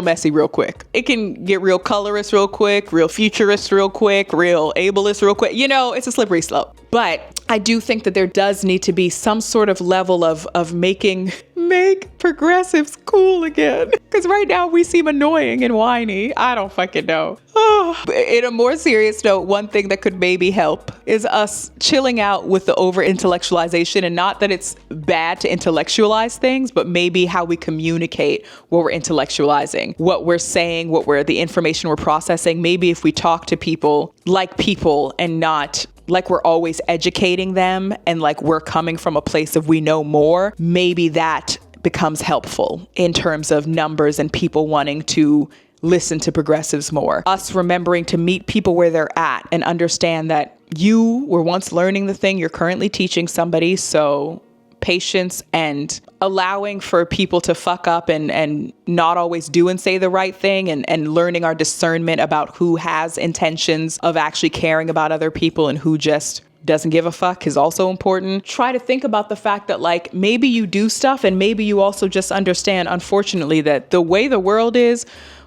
messy real quick. It can get real colorist real quick, real futurist real quick, real ableist real quick. You know, it's a slippery slope. But I do think that there does need to be some sort of level of make progressives cool again. Because right now we seem annoying and whiny. I don't fucking know. In a more serious note, one thing that could maybe help is us chilling out with the over-intellectualization, and not that it's bad to intellectualize things, but maybe how we communicate what we're intellectualizing, what we're saying, the information we're processing. Maybe if we talk to people and not like we're always educating them and like we're coming from a place of we know more, maybe that becomes helpful in terms of numbers and people wanting to listen to progressives more. Us remembering to meet people where they're at and understand that you were once learning the thing you're currently teaching somebody. So patience and allowing for people to fuck up and not always do and say the right thing, and learning our discernment about who has intentions of actually caring about other people and who just doesn't give a fuck is also important. Try to think about the fact that like maybe you do stuff and maybe you also just understand, unfortunately, that the way the world is,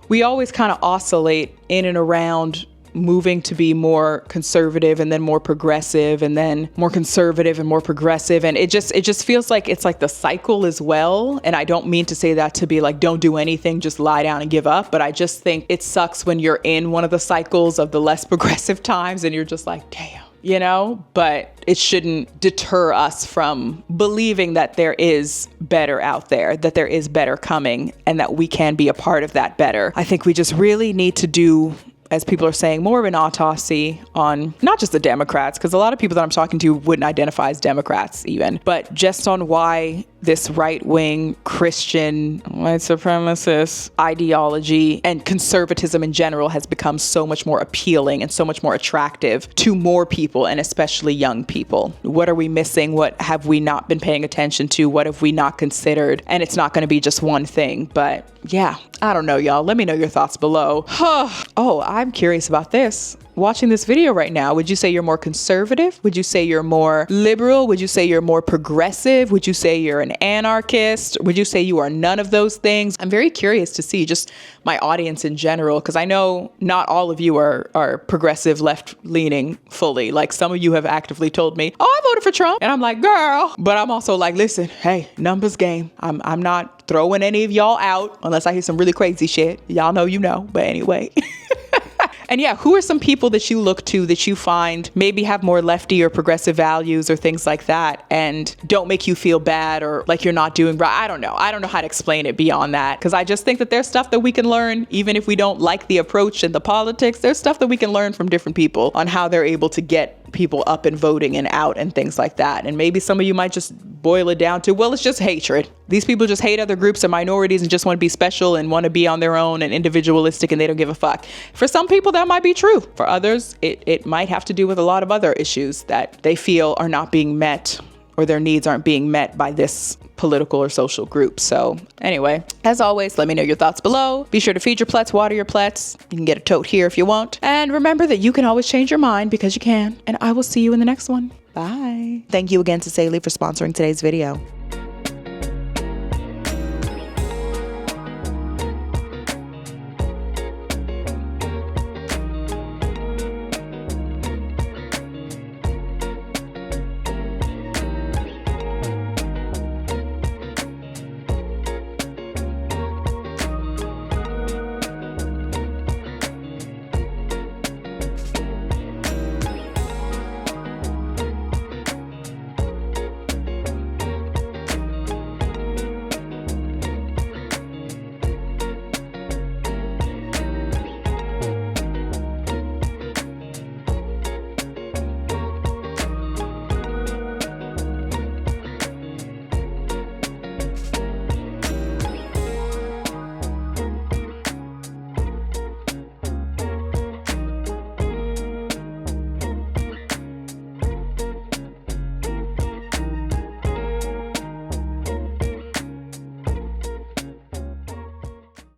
we always kind of oscillate in and around moving to be more conservative and then more progressive and then more conservative and more progressive. And it just feels like it's like the cycle as well. And I don't mean to say that to be like, don't do anything, just lie down and give up. But I just think it sucks when you're in one of the cycles of the less progressive times and you're just like, damn, you know, but it shouldn't deter us from believing that there is better out there, that there is better coming, and that we can be a part of that better. I think we just really need to do, as people are saying, more of an autopsy on not just the Democrats, because a lot of people that I'm talking to wouldn't identify as Democrats even, but just on why this right-wing Christian white supremacist ideology and conservatism in general has become so much more appealing and so much more attractive to more people, and especially young people. What are we missing? What have we not been paying attention to? What have we not considered? And it's not going to be just one thing, but yeah, I don't know, y'all. Let me know your thoughts below. Oh, I'm curious about this. Watching this video right now, would you say you're more conservative? Would you say you're more liberal? Would you say you're more progressive? Would you say you're an anarchist? Would you say you are none of those things? I'm very curious to see just my audience in general, because I know not all of you are progressive, left-leaning fully. Like some of you have actively told me, oh, I voted for Trump. And I'm like, girl. But I'm also like, listen, hey, numbers game. I'm not throwing any of y'all out unless I hear some really crazy shit. Y'all know you know. But anyway. And yeah, who are some people that you look to that you find maybe have more lefty or progressive values or things like that and don't make you feel bad or like you're not doing right? I don't know. I don't know how to explain it beyond that, because I just think that there's stuff that we can learn, even if we don't like the approach and the politics. There's stuff that we can learn from different people on how they're able to get people up and voting and out and things like that. And maybe some of you might just boil it down to, well, it's just hatred. These people just hate other groups and minorities and just want to be special and want to be on their own and individualistic, and they don't give a fuck. For some people, that might be true. For others, it might have to do with a lot of other issues that they feel are not being met, or their needs aren't being met by this political or social group. So anyway, as always, let me know your thoughts below. Be sure to feed your plets, water your plets. You can get a tote here if you want. And remember that you can always change your mind, because you can. And I will see you in the next one. Bye. Thank you again to Saley for sponsoring today's video.